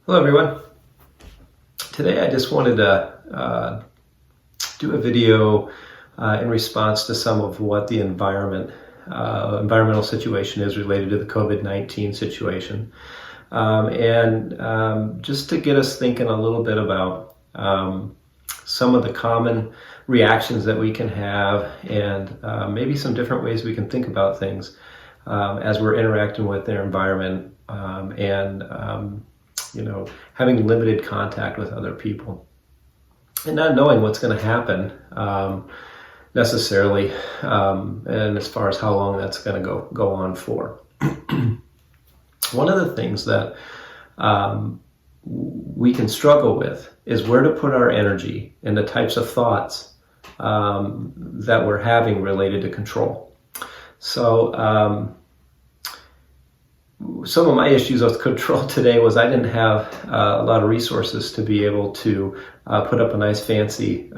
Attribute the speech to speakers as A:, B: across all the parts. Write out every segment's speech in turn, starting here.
A: Hello everyone. Today I just wanted to do a video in response to some of what the environmental situation is related to the COVID-19 situation. Just to get us thinking a little bit about some of the common reactions that we can have and maybe some different ways we can think about things as we're interacting with their environment having limited contact with other people and not knowing what's going to happen necessarily, and as far as how long that's going to go on for. One of the things that we can struggle with is where to put our energy and the types of thoughts that we're having related to control. So some of my issues with control today was I didn't have a lot of resources to be able to put up a nice fancy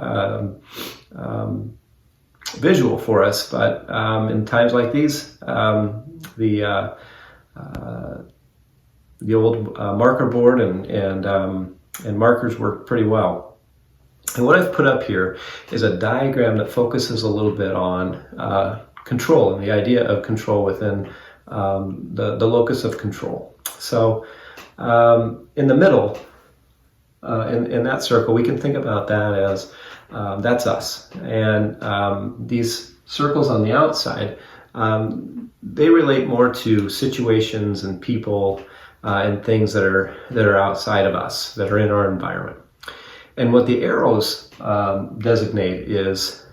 A: visual for us. But in times like these, the old marker board and markers work pretty well. And what I've put up here is a diagram that focuses a little bit on control and the idea of control within the locus of control. So in the middle, in that circle, we can think about that as that's us. And these circles on the outside, they relate more to situations and people and things that are outside of us, that are in our environment. And what the arrows designate is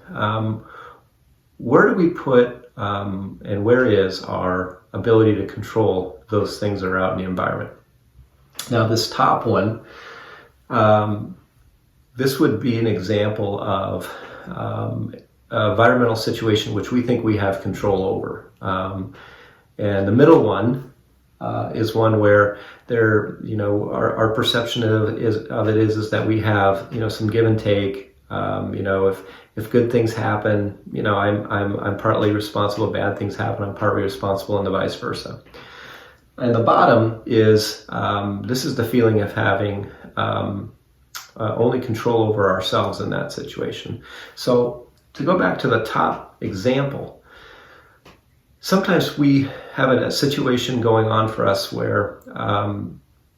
A: where do we put and where is our ability to control those things that are out in the environment. Now this top one, this would be an example of an environmental situation which we think we have control over. And the middle one is one where our perception of it is that we have some give and take. If good things happen, I'm partly responsible. Bad things happen, I'm partly responsible, and the vice versa. And the bottom is this is the feeling of having only control over ourselves in that situation. So to go back to the top example, sometimes we have a situation going on for us where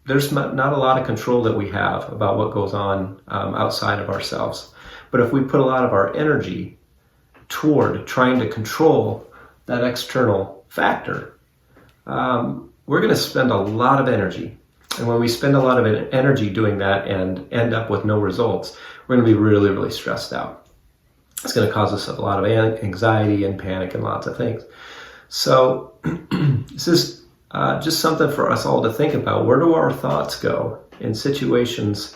A: there's not a lot of control that we have about what goes on outside of ourselves. But if we put a lot of our energy toward trying to control that external factor, we're going to spend a lot of energy. And when we spend a lot of energy doing that and end up with no results, we're going to be really, really stressed out. It's going to cause us a lot of anxiety and panic and lots of things. So this is just something for us all to think about. Where do our thoughts go in situations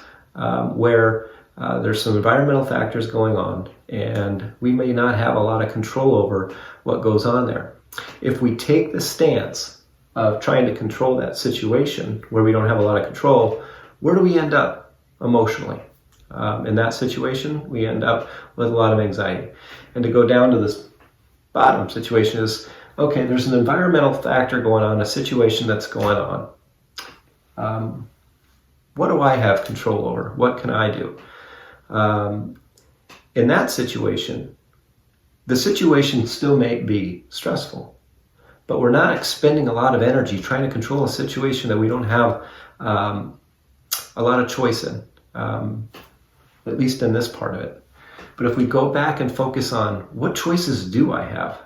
A: where there's some environmental factors going on and we may not have a lot of control over what goes on there? If we take the stance of trying to control that situation where we don't have a lot of control, where do we end up emotionally? In that situation, we end up with a lot of anxiety. And to go down to this bottom situation is, okay, there's an environmental factor going on, a situation that's going on. What do I have control over? What can I do? In that situation, the situation still may be stressful, but we're not expending a lot of energy trying to control a situation that we don't have a lot of choice in, at least in this part of it. But if we go back and focus on what choices do I have,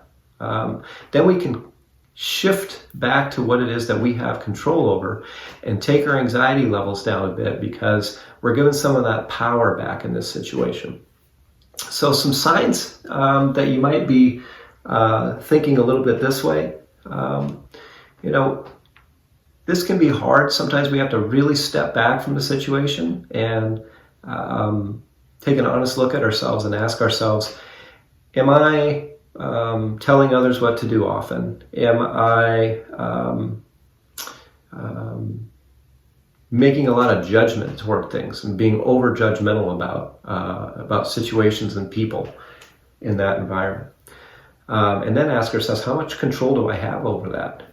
A: then we can shift back to what it is that we have control over and take our anxiety levels down a bit, because we're giving some of that power back in this situation. So some signs that you might be thinking a little bit this way, this can be hard. Sometimes we have to really step back from the situation and take an honest look at ourselves and ask ourselves, am I telling others what to do often? Am I making a lot of judgment toward things and being over judgmental about situations and people in that environment? And then ask ourselves, how much control do I have over that?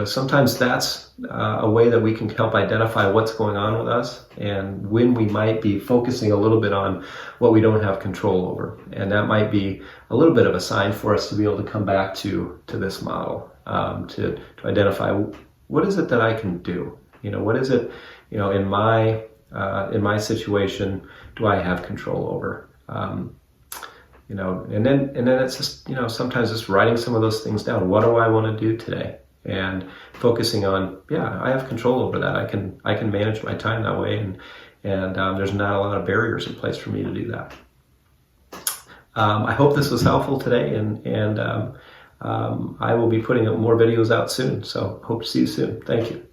A: sometimes that's a way that we can help identify what's going on with us and when we might be focusing a little bit on what we don't have control over. And that might be a little bit of a sign for us to be able to come back to this model, to identify what is it that I can do? What is it, in my situation, do I have control over? And then it's just, sometimes just writing some of those things down. What do I want to do today? And focusing on, I have control over that. I can manage my time that way, and there's not a lot of barriers in place for me to do that. I hope this was helpful today, and I will be putting more videos out soon. So hope to see you soon. Thank you.